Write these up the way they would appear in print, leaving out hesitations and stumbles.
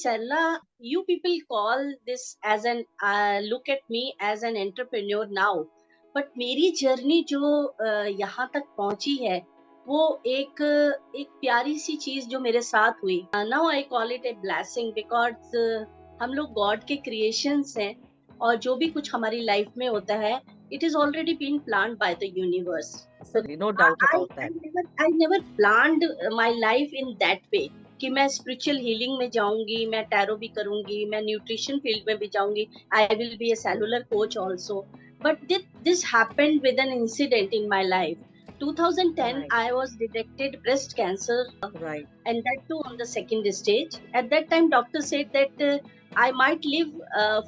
Sarla, you people call this as an look at me as an entrepreneur now, but मेरी journey जो यहाँ तक पहुंची है वो एक प्यारी सी चीज जो मेरे साथ हुई. Now I call it a blessing because हम लोग गॉड के क्रिएशंस हैं और जो भी कुछ हमारी लाइफ में होता है it is already been planned by the universe. Absolutely, no doubt about that. I never planned my life in that way कि मैं स्पिरिचुअल हीलिंग में जाऊंगी, मैं टैरो भी करूंगी, मैं न्यूट्रिशन फील्ड में भी जाऊंगी. I will be A cellular coach also. But this happened with an incident in my life. 2010 Right. I was detected breast cancer, Right. and that too on the second stage. At that time doctor said that I might live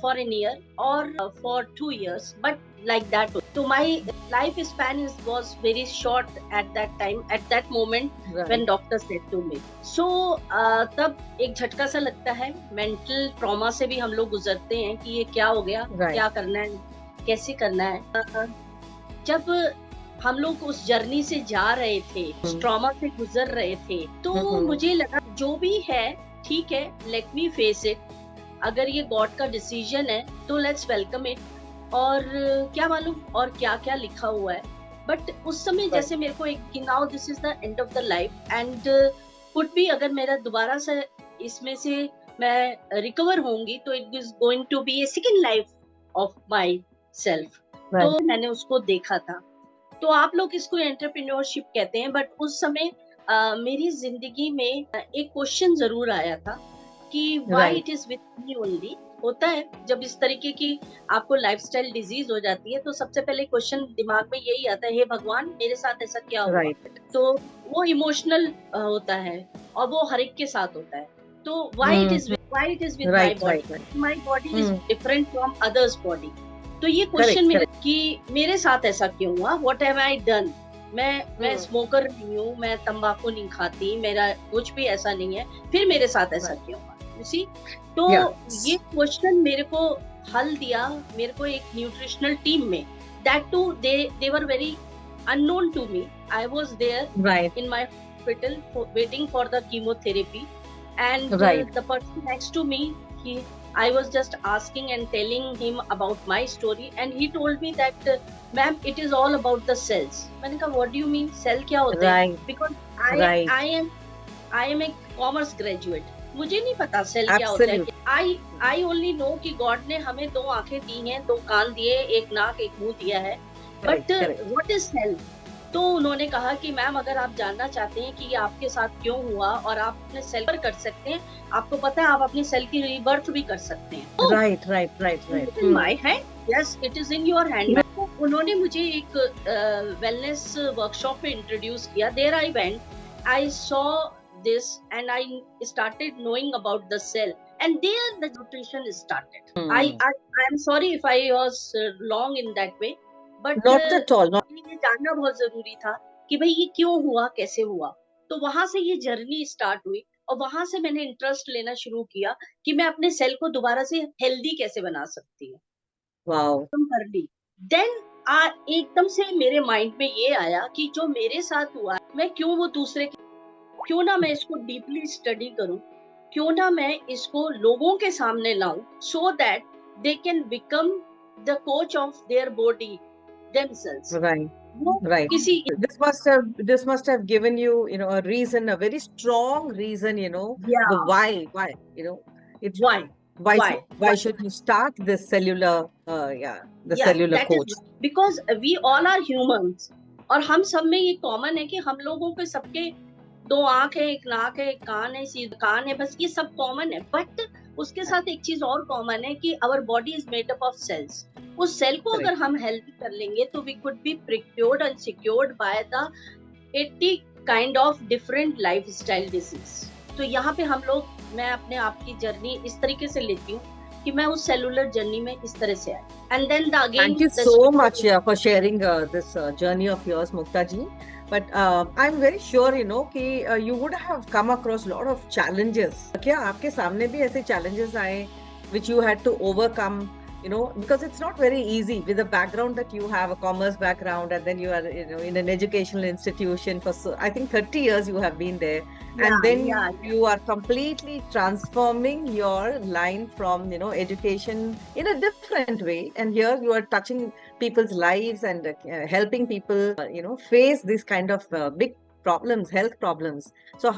for a year or for 2 years, but like that. So my life span was very short at that time, at that moment Right. when doctor said to me. So तब एक झटका सा लगता है. Mental trauma से भी हम लोग गुजरते हैं कि ये क्या हो गया, Right. क्या करना है, कैसे करना है. जब हम लोग उस जर्नी से जा रहे थे, उस ट्रॉमा से गुजर रहे थे, तो मुझे लगा जो भी है ठीक है, लेट मी फेस इट. अगर ये गॉड का डिसीजन है तो लेट्स वेलकम इट. और क्या मालूम और क्या क्या लिखा हुआ है. बट उस समय जैसे मेरे को एक कि now this is the end of the life and could be अगर मेरा दोबारा से इसमें से मैं रिकवर होंगी तो it is going to be a second life of myself. तो मैंने उसको देखा था. तो आप लोग इसको एंटरप्रेन्योरशिप कहते हैं, बट उस समय मेरी जिंदगी में एक क्वेश्चन जरूर आया था कि why it is with me only. होता है जब इस तरीके की आपको लाइफस्टाइल डिजीज हो जाती है तो सबसे पहले क्वेश्चन दिमाग में यही आता है, हे भगवान मेरे साथ ऐसा क्या हुआ. Right. तो वो इमोशनल होता है और वो हर एक के साथ होता है. तो why it is with my Right. Body. Right. My body is different from others body. तो ये क्वेश्चन मेरे कि मेरे साथ ऐसा क्यों हुआ, व्हाट हैव आई डन. मैं स्मोकर नहीं हूँ, मैं तंबाकू नहीं खाती, मेरा कुछ भी ऐसा नहीं है, फिर मेरे साथ ऐसा क्यों हुआ. You see. तो ये क्वेश्चन मेरे को हल दिया मेरे को एक न्यूट्रिशनल टीम में. That too they were very unknown to me. I was there Right. in my hospital waiting for the chemotherapy, and Right. the person next to me, I was just asking and telling him about my story, and he told me that ma'am it is all about the cells. मैंने कहा what do you mean cell क्या होते हैं. Right. Because Right. I am a commerce graduate. मुझे नहीं पता cell क्या होता है. I only know कि गॉड ने हमें 2 आंखें दी हैं, 2 कान दिए, एक नाक एक मुंह दिया है. But what is cell. तो उन्होंने कहा कि मैम अगर आप जानना चाहते हैं कि ये आपके साथ क्यों हुआ और आप अपने सेल पर कर सकते हैं, आपको पता है आप अपनी सेल की रीबर्थ भी कर सकते हैं. Right. In my hand, yes, it is in your hand. उन्होंने मुझे एक वेलनेस वर्कशॉप में इंट्रोड्यूस किया. There I went, I saw this and I started knowing about the cell, and there the nutrition started. I am sorry if I was long in that way, but Not at all. Not. ये जानना बहुत जरूरी था कि भाई ये क्यों हुआ, कैसे हुआ. तो वहां से ये जर्नी स्टार्ट हुई और वहां से मैंने इंटरेस्ट लेना शुरू किया कि मैं अपने सेल को दोबारा से हेल्दी कैसे बना सकती हूँ. Wow. कर ली. देन एकदम से मेरे माइंड में ये आया कि जो मेरे साथ हुआ मैं क्यों वो दूसरे क्यों ना मैं इसको डीपली स्टडी करूं, क्यों ना मैं इसको लोगों के सामने लाऊं, so that they can become the coach of their body themselves. Right. वो Right. किसी This must have given you, a reason, a very strong reason, Yeah. the why, it's why why should you start this cellular, the cellular that coach. is because we all are humans और हम सब में ये common है कि हम लोगों के सबके 2 आंख है, एक नाक है, एक कान है, सीधा कान है, बस ये सब कॉमन है. बट उसके साथ एक चीज और कॉमन है कि our body is made up of cells. उस सेल को अगर हम हेल्दी कर लेंगे तो we could be procured and secured by the 80 kind of different lifestyle disease. तो यहाँ पे हम लोग मैं अपने आप की जर्नी इस तरीके से लेती हूँ कि मैं उस सेलुलर जर्नी में इस तरह से आई. And then the again Thank you so much for sharing this journey of yours, Mukta ji. But I'm very sure, कि you would have come across a lot of challenges. क्या आपके सामने भी ऐसे challenges आए which you had to overcome, because it's not very easy with the background that you have, a commerce background, and then you are, in an educational institution for, I think 30 years you have been there. Yeah, And then yeah, you are completely transforming your line from, education in a different way. And here you are touching people's lives and helping people, face these kind of big problems, health problems. So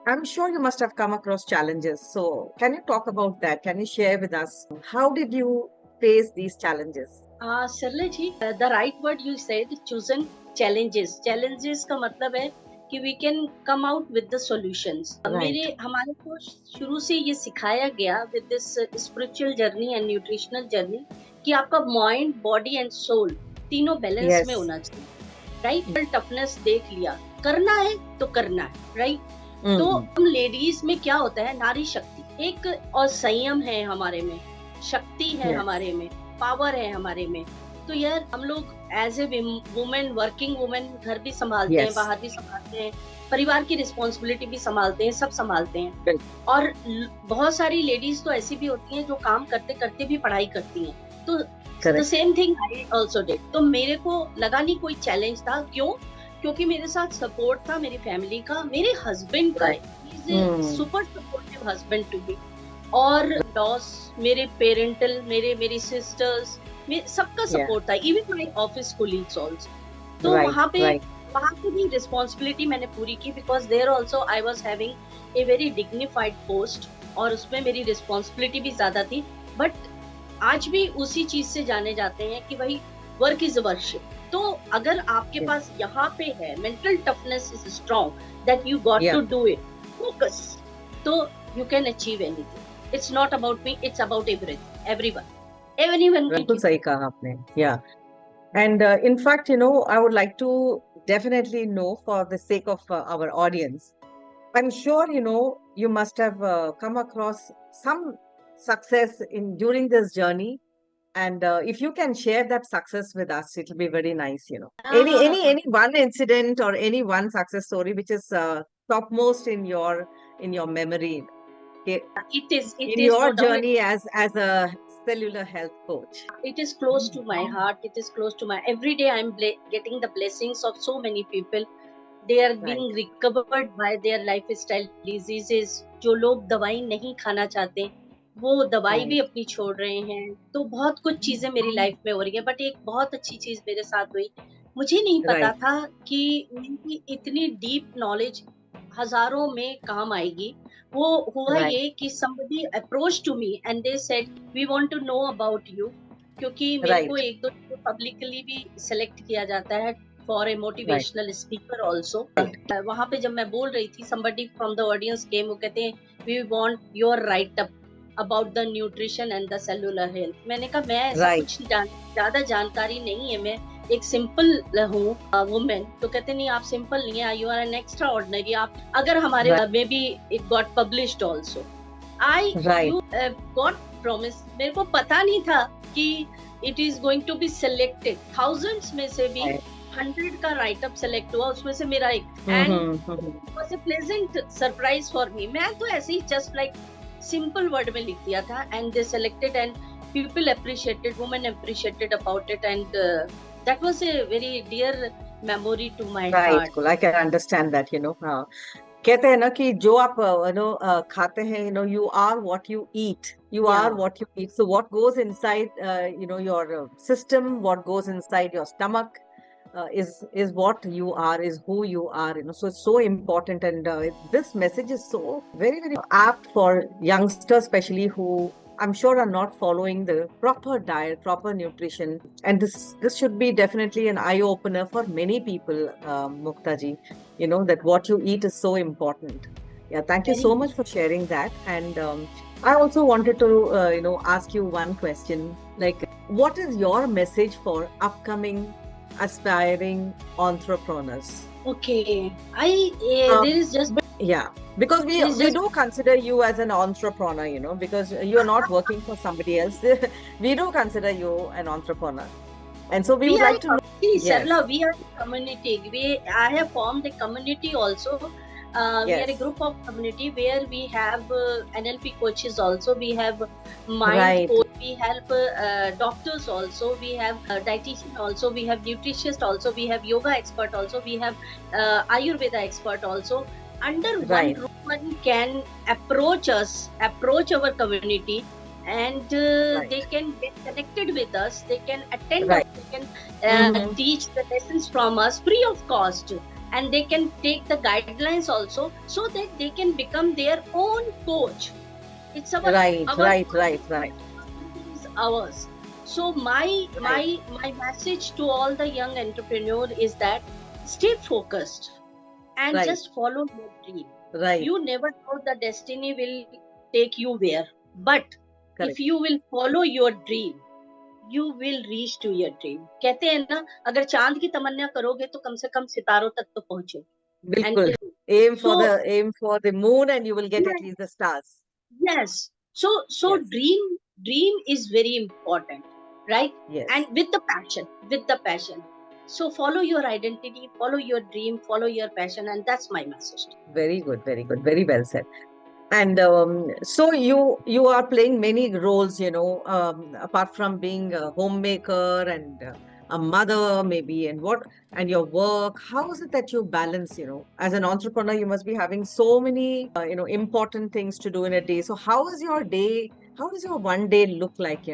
I'm sure you must have come across challenges. So can you talk about that? Can you share with us how did you face these challenges? Sarla ji, the right word you said, chosen challenges. Challenges का मतलब है कि we can come out with the solutions. Right. हमारे को शुरू से ये सिखाया गया with this spiritual journey and nutritional journey कि आपका mind, body and soul तीनों बैलेंस में Yes. होना चाहिए, राइट? टफनेस देख लिया, करना है तो करना है, राइट? तो हम लेडीज में क्या होता है, नारी शक्ति एक और संयम है हमारे में, शक्ति है Yes. हमारे में, पावर है हमारे में। तो यार हम लोग as a women, working women, घर भी संभालते हैं, Yes. बाहर भी संभालते हैं, परिवार की रिस्पॉन्सिबिलिटी भी संभालते हैं, सब संभालते हैं। बिल्कुल। और बहुत सारी लेडीज तो ऐसी भी होती हैं जो काम करते करते भी पढ़ाई करती हैं। तो the Correct. Same thing I also did. तो मेरे को लगा नहीं कोई चैलेंज था। क्यों? क्योंकि मेरे साथ सपोर्ट था मेरी फैमिली का, मेरे हस्बैंड का। Super supportive husband to be. और लॉस, मेरे पेरेंटल, मेरी सिस्टर्स, सबका सपोर्ट था, even my office colleagues also. तो Right, वहाँ पे right. वहाँ की भी रिस्पॉन्सिबिलिटी मैंने पूरी की, because there also I was having a very dignified post, और उसमें मेरी रिस्पॉन्सिबिलिटी भी ज्यादा थी। बट आज भी उसी चीज से जाने जाते हैं कि भाई वर्क इज वर्शिप। तो अगर आपके Yes. पास यहाँ पे है mental toughness is strong, that you got Yeah. To do it, focus, तो you can achieve anything. It's not about me, it's about everyone बिल्कुल सही कहा आपने. Yeah. And in fact, I would like to definitely know, for the sake of our audience, I'm sure, you must have come across some success during this journey. And if you can share that success with us, it'll be very nice, any one incident or any one success story which is topmost in your memory, okay, It is in your no doubt, journey as a cellular health coach. it is close to my heart. It is close to my, every day I'm getting the blessings of so many people. They are being recovered by their lifestyle diseases. जो लोग दवाई नहीं खाना चाहते, वो दवाई भी अपनी छोड़ रहे हैं। तो बहुत कुछ चीजें मेरी लाइफ में हो रही है। बट एक बहुत अच्छी चीज मेरे साथ हुई, मुझे नहीं पता Right. था कि मेरी इतनी डीप नॉलेज हजारों में काम आएगी। वो हुआ Right. ये कि somebody approached to me and they said we want to know about you, क्योंकि मेरे Right. को एक दो पब्लिकली भी सिलेक्ट किया जाता है for a motivational speaker also. वहां पे जब मैं बोल रही थी, somebody from the audience came, वो कहते हैं we want your write up about the nutrition and the cellular health। मैंने कहा मैं ऐसा Right. कुछ ज्यादा जानकारी नहीं है, मैं एक सिंपल हूँ वुमेन। तो कहते नहीं, आप सिंपल नहीं है, you are an extraordinary. आप अगर हमारे maybe it got published also, I Right. Got promise. मेरे को पता नहीं था कि it is going to be selected, thousands में से भी 100 का राइट अप सेलेक्ट हुआ, उसमें से मेरा एक। And was a pleasant surprise for me. मैं तो ऐसे ही जस्ट लाइक सिंपल वर्ड में लिख दिया था, and they selected and people appreciated, women appreciated about it, and that was a very dear memory to my Right, heart. cool. I can understand that, हाँ. कहते हैं ना कि जो आप खाते हैं, you are what you eat. You Yeah. are what you eat. So what goes inside, your system, what goes inside your stomach, is what you are, is who you are. So it's so important, and this message is so very, very apt for youngsters, especially who I'm sure are not following the proper diet, proper nutrition, and this should be definitely an eye opener for many people, Mukta ji. That what you eat is so important. Yeah, thank you so much for sharing that. And I also wanted to, ask you one question. Like, what is your message for upcoming aspiring entrepreneurs? Okay, there is just Yeah, because we do consider you as an entrepreneur, because you're not working for somebody else. We do consider you an entrepreneur. And so we would like to know. Sarla, we are a community. I have formed a community also We are a Yes. group of community where we have NLP coaches also, we have mind Right. coach, we help doctors also, we have dietitian also, we have nutritionist also, we have yoga expert also, we have Ayurveda expert also. Under one Right. roof, one can approach us, approach our community, and Right. they can get connected with us, they can attend Right. us, they can Mhm. teach the lessons from us free of cost, and they can take the guidelines also, so that they can become their own coach. It's our Right. Right. full Right. Right. responsibility is ours. So my Right. message to all the young entrepreneur is that stay focused and Right. just follow your dream. Right. You never know the destiny will take you where, but Correct. if you will follow your dream, you will reach to your dream. कहते हैं ना, अगर चांद की तमन्ना करोगे तो कम से कम सितारों तक तो पहुंचो. And Bilkul. Aim for so the moon, and you will get at yes, least the stars. yes. So Yes. dream is very important, right? Yes. And with the passion. So follow your identity, follow your dream, follow your passion, and that's my message. Very good. Very good. Very well said. And so you are playing many roles, apart from being a homemaker and a mother, maybe, and your work. How is it that you balance? As an entrepreneur, you must be having so many, important things to do in a day. So how is your day? How does your one day look like?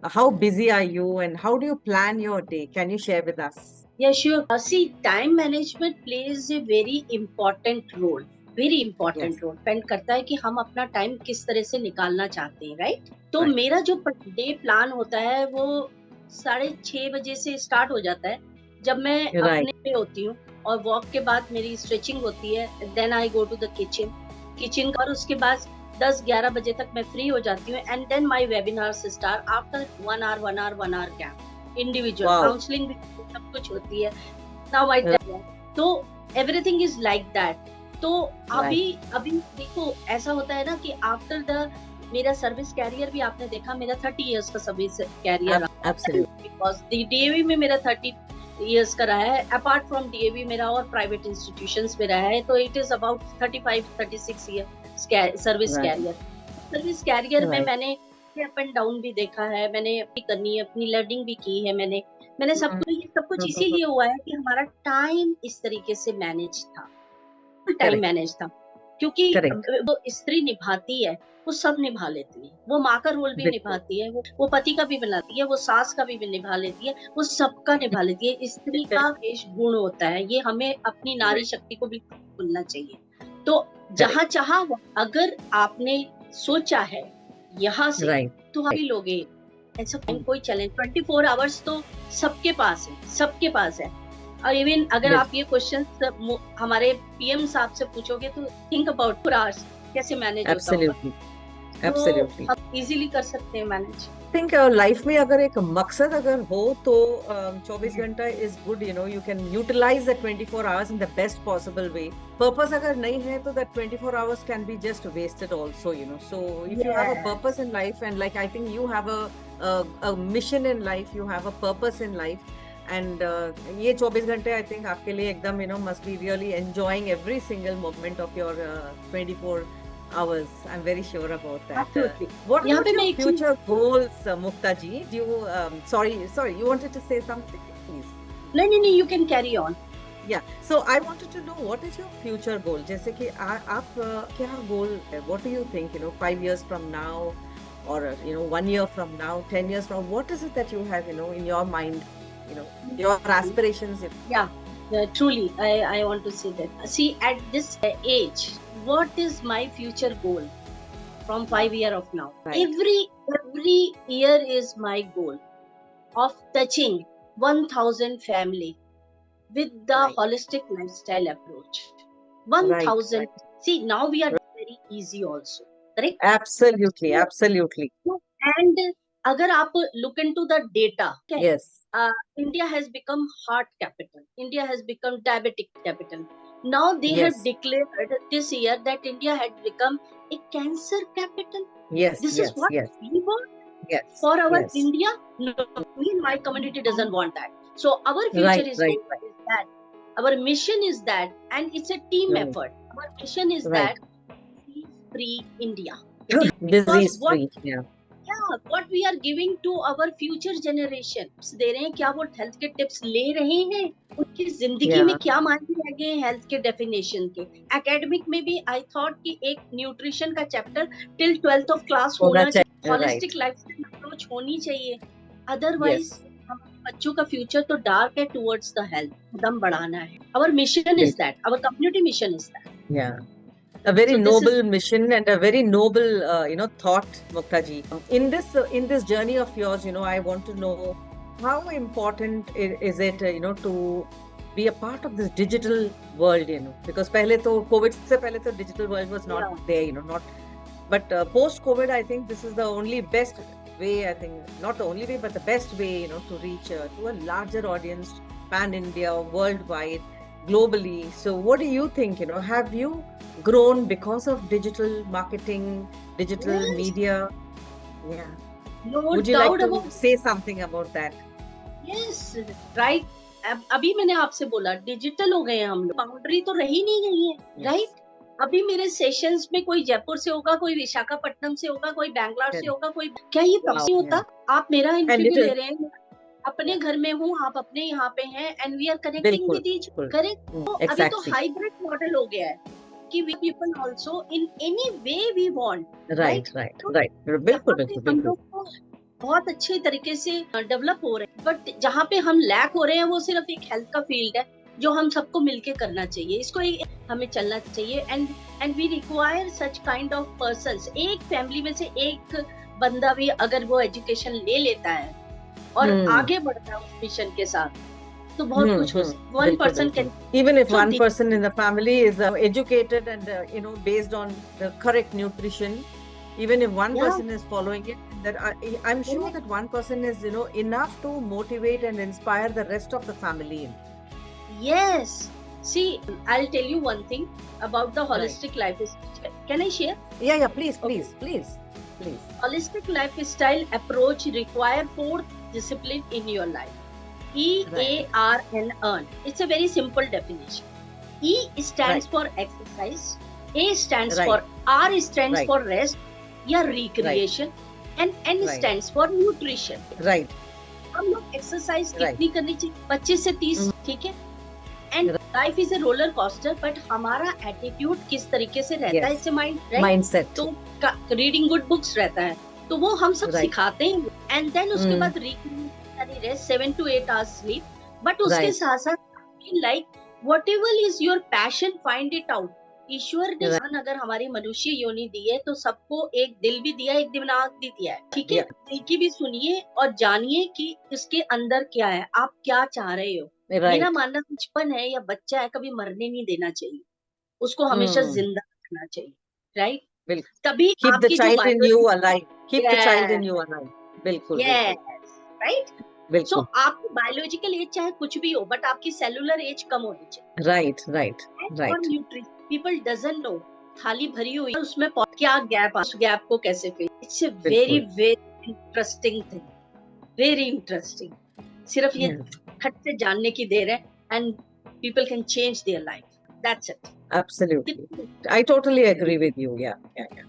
How busy are you, and how do you plan your day? Can you share with us? Yeah, sure. See, time management plays a very important role. Very Yes. Important role depend करता है कि हम अपना time किस तरह से निकालना चाहते हैं, राइट? तो Right. मेरा जो डे प्लान होता है वो 6:30 बजे से स्टार्ट हो जाता है, जब मैं Right. अपने पे होती हूँ, और वॉक के बाद मेरी स्ट्रेचिंग होती है. Then I go to the kitchen, और उसके बाद 10-11 बजे तक मैं फ्री हो जाती हूँ. And then my webinars start after 1 hour camp, individual Wow. Counselling भी सब कुछ होती है. नाउ आई तो एवरीथिंग इज लाइक दैट. तो अभी देखो, ऐसा होता है ना कि आफ्टर द मेरा सर्विस कैरियर भी आपने देखा, मेरा 30 इयर्स का service career, Absolutely. Because DAV में मेरा 30 इयर्स का रहा है. अपार्ट फ्रॉम डीएवी मेरा और प्राइवेट इंस्टीट्यूशंस में रहा है, तो it is about 35-36 year service Right. Career. Service career में Right. मैंने अप एंड डाउन भी देखा है, मैंने अपनी करनी है, अपनी लर्निंग भी की है, मैंने सब कुछ इसीलिए हुआ है कि हमारा टाइम इस तरीके से मैनेज था, टाइम Correct. मैनेज था. क्योंकि Correct. वो स्त्री निभाती है, वो सब निभा लेती है. वो माँ का रोल भी बिल्कुल. निभाती है, वो पति का भी बनाती है, वो सास का भी निभा लेती है, वो सबका निभा लेती है. स्त्री का विशेष गुण होता है, ये हमें अपनी नारी शक्ति को बिल्कुल भूलना चाहिए. तो जहाँ चाहा, अगर आपने सोचा है यहाँ से, Right. तो हम भी लोगे. ऐसा कोई चैलेंज 24 आवर्स तो सबके पास है. और इवन अगर आप ये क्वेश्चन हमारे पीएम साहब से पूछोगे तो थिंक अबाउट 4 आवर्स कैसे मैनेज होगा. Absolutely. Absolutely. तो हम इजीली कर सकते हैं मैनेज. I think लाइफ में अगर एक मकसद अगर हो तो 24 घंटा is good. You can utilize the 24 hours in the best possible way. Purpose अगर नहीं है तो that 24 hours can be just wasted also. So if you have a purpose in life, and like I think you have a mission in life, you have a purpose in life, and ये 24 घंटे I think आपके लिए एकदम must be really enjoying every single moment of your 24 hours. I'm very sure about that. Absolutely. What यहाँ about पे your मैं एक future goals, Mukta ji? Do you sorry, you wanted to say something, please? नहीं, you can carry on. Yeah. So I wanted to know, what is your future goal? जैसे कि आप क्या goal है? What do you think? 5 years from now, or 1 year from now, 10 years from, what is it that you have in your mind? Your aspirations. Yeah, truly, I want to say that. See, at this age, what is my future goal from 5 year of now? Right. Every year is my goal of touching 1,000 family with the Right. holistic lifestyle approach. 1,000. Right. See, now we are very easy also, correct? Absolutely. Absolutely. And agar aap look into the data, okay, Yes. India has become heart capital. India has become diabetic capital. Now they Yes. have declared this year that India had become a cancer capital. Yes. This Yes. is what Yes. we want Yes. for our Yes. India. No, we in my community doesn't want that. So our future Right. is Right. that. Our mission is that, and it's a team Right. effort. our mission is Right. that disease-free India. Disease what free. Yeah. what we are giving to our future generation दे रहे हैं, क्या वो health के tips ले रहे हैं, उनकी जिंदगी Yeah. में क्या मायने रह गए हैं हेल्थ के डेफिनेशन के. एकेडमिक में भी आई थॉट कि एक न्यूट्रिशन का chapter till 12th of class होना होना चाहिए, चाहिए. Holistic Right. लाइफस्टाइल अप्रोच होनी चाहिए. Otherwise Yes. हमारे बच्चों का फ्यूचर तो डार्क है टुवर्ड्स द हेल्थ. कदम बढ़ाना है. Our mission is that, our community mission is that. Yeah. A very So this is noble mission and a very noble, thought, Muktaji. In this journey of yours, I want to know how important is it, to be a part of this digital world, because COVID se pehle to digital world was not Yeah. there, not. But post COVID, I think this is the only best way. I think not the only way, but the best way, to reach to a larger audience, pan India, worldwide, globally. So, what do you think? Have you grown because of digital marketing, digital Yes. media? Yeah. No Would you like doubt to about say something about that? Yes right. अभी मैंने आपसे बोला digital हो गए हैं हम लोग, boundary तो रही नहीं गई है. Yes. राइट. अभी मेरे सेशंस में कोई जयपुर से होगा, कोई विशाखापट्टनम से होगा, कोई बैंगलोर से Correct. होगा, कोई क्या ये Wow, पॉसिबल होता. आप मेरा And इंटरव्यू it ले is रहे हैं, अपने घर में हूँ, आप अपने यहाँ पे हैं, एंड वी आर कनेक्टिंग बिल्कुल, विद ईच. बिल्कुल. करेक्ट. तो अभी तो Exactly. हाइब्रिड मॉडल हो गया है कि we people also in any way we want. Right, right, तो right. यहाँ बिल्कुल, पे बिल्कुल, हम बिल्कुल. लोग को बहुत अच्छे तरीके से डेवलप हो रहे हैं. बट जहाँ पे हम लैक हो रहे हैं वो सिर्फ एक हेल्थ का फील्ड है जो हम सबको मिलके करना चाहिए. इसको हमें चलना चाहिए. And we require such kind of persons. एक फैमिली में से एक बंदा भी अगर वो एजुकेशन ले लेता है और आगे बढ़ता है उस मिशन के साथ, तो बहुत कुछ हो सकता है. वन बिल्कुल, पर्सन बिल्कुल. Can. Even if So one the- person in the family is educated and based on the correct nutrition, even if one Yeah. person is following it, that I'm sure Correct. that one person is enough to motivate and inspire the rest of the family. Yes. See, I'll tell you one thing about the holistic lifestyle. Can I share? Yeah, please, Okay. please. Holistic lifestyle approach require 4 discipline in your life. EARN, earn. It's a very simple definition. E stands for exercise, A stands Right. for, R stands Right. for rest या recreation, and N Right. stands for nutrition. Right. हम लोग exercise Right. कितनी करनी चाहिए? 25 से 30. ठीक है. And life is a roller coaster, but हमारा एटीट्यूड किस तरीके से रहता है, Yes. इससे माइंड राइट. Mindset. तो रीडिंग गुड बुक्स रहता है, तो वो हम सब Right. सिखाते हैं. एंड देन उसके Hmm. बाद rest 7 to 8 hours sleep. But उसके Right. साथ साथ like whatever is your passion, find it out. ईश्वर ने Right. अगर हमारी मनुष्य योनि दी है तो सबको एक दिल भी दिया है, एक दिमाग भी दिया है. ठीक है. दिल की भी सुनिए और जानिए कि इसके अंदर क्या है, आप क्या चाह रहे हो. Right. मेरा मानना बचपन है या बच्चा है, कभी मरने नहीं देना चाहिए, उसको हमेशा Hmm. जिंदा रखना चाहिए. राइट. बिल्कुल. तभी Keep the आपकी जो child in you alive. Keep the child in Yes. you alive. बिल्कुल, Yes. राइट. सो बिल्कुल. आपकी बायोलॉजिकल एज चाहे कुछ भी हो, बट आपकी सेलुलर एज कम होनी चाहिए. Right, right, और right. Nutrition people doesn't know. थाली भरी हुई है, उसमें क्या गैप, उस गैप को कैसे fill. It's a very very interesting thing. Very interesting. सिर्फ ये खट से जानने की देर है, and people can change their life. That's it. Absolutely. I totally agree with you. Yeah.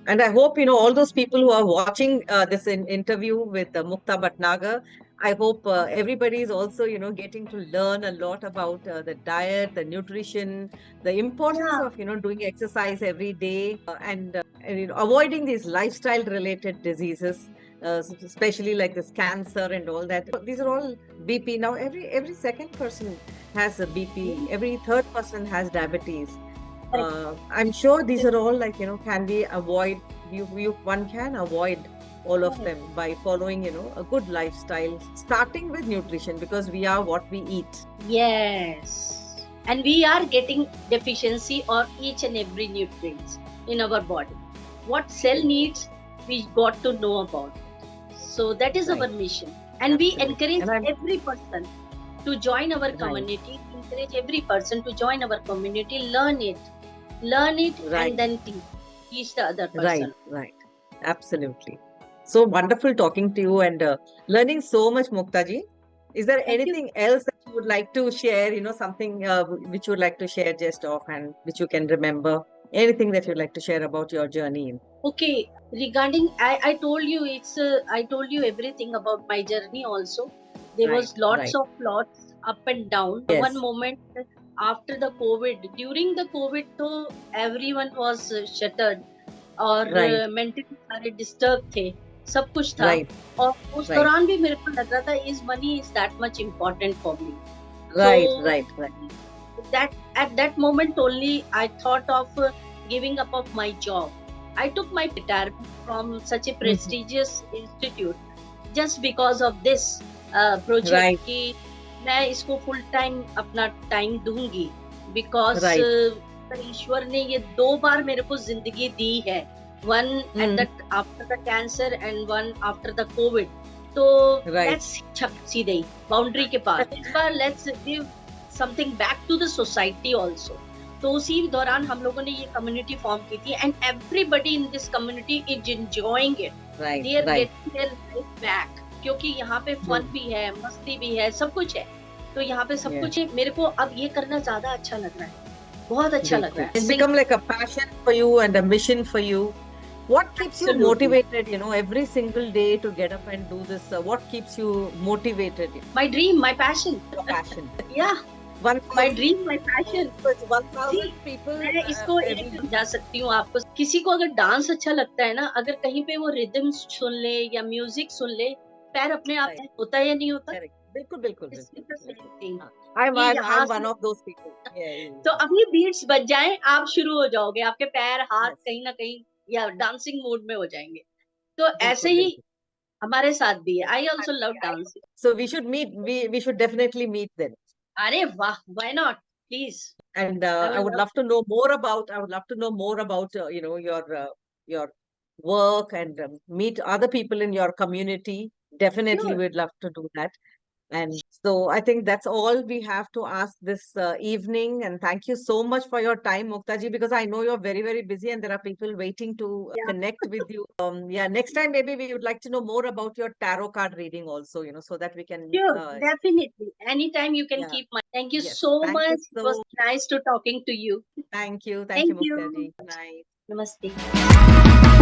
And I hope, all those people who are watching this interview with Mukta Bhatnagar, I hope everybody is also, getting to learn a lot about the diet, the nutrition, the importance Yeah. of, doing exercise every day and avoiding these lifestyle related diseases, especially like this cancer and all that. These are all BP. Now, every second person has a BP. Every third person has diabetes. I'm sure these are all can be avoid. One can avoid all of them by following a good lifestyle, starting with nutrition, because we are what we eat. Yes. And we are getting deficiency on each and every nutrients in our body. What cell needs, we got to know about it. So that is Right. our mission. And we Absolutely. encourage And I'm- every person to join our Right. community. Encourage every person to join our community, learn it, Right. and then teach the other person. Right. Absolutely. So wonderful talking to you and learning so much, Mukta ji. Is there Thank you. anything else that you would like to share? Something which you would like to share just offhand, which you can remember? Anything that you'd like to share about your journey? Okay, regarding I told you I told you everything about my journey also. There Right, was lots right. of lots up and down. One Yes, moment after the COVID, during the COVID, तो everyone was shuttered और right, mentally सारे disturb थे, सब कुछ था right, और उस right, दौरान भी मेरे को लग रहा था is money is that much important for me so right, right, right. that at that moment only I thought of giving up of my job. I took my retirement from such a Mhm. prestigious institute just because of this project Right, कि मैं इसको full time अपना time दूंगी because right. ईश्वर ने ये 2 बार मेरे को जिंदगी दी है one at Mm, the after the cancer and one after the COVID तो right. लेट्स छपसी दई बाउंड्री के पास इस बार let's give something back to the society also तो उसी दौरान हम लोगों ने ये कम्युनिटी फॉर्म की थी and everybody in this community is enjoying it Right, they are right. Getting their life back क्योंकि यहाँ पे फन Mm, भी है मस्ती भी है सब कुछ है तो यहाँ पे सब yeah. कुछ है मेरे को अब ये करना ज्यादा अच्छा लग रहा है बहुत अच्छा लग रहा Bilkul. है It's become like a passion for you and a mission for you. What keeps you Absolutely. motivated, every single day to get up and do this? What keeps you motivated? My dream, my passion. Your passion. Yeah, 1,000 my dream, my passion. So it's 1,000 people. मैं इसको एक every समझा सकती हूँ आपको किसी को अगर डांस अच्छा लगता है ना अगर कहीं पे वो रिदम सुन ले या म्यूजिक सुन ले पैर अपने आप Right. होता है या नहीं होता Correct. Bilkul, bilkul, It's bilkul, the same bilkul. thing. I'm, कि I'm, यहाँ I'm से one of those people. Yeah. तो अभी बीट्स बज जाएं आप शुरू हो जाओगे आपके पैर हाथ Yes. कहीं ना कहीं या डांसिंग मूड में हो जाएंगे तो ऐसे Bilkul, ही bilkul. हमारे साथ भी है I also love dancing So we should meet. We should definitely meet then. अरे वाह why not please And I I will would love love to know more about. I would love to know more about your work and meet other people in your community. Definitely, sure we'd love to do that. And so I think that's all we have to ask this evening. And thank you so much for your time, Muktaji, because I know you're very, very busy and there are people waiting to या connect with you. Yeah, next time maybe we would like to know more about your tarot card reading also, so that we can, sure definitely any time you can yeah, keep my thank you yes. So Thank you much it was so nice to talking to you Thank you. Thank you, thank you Muktaji. Nice. नमस्ते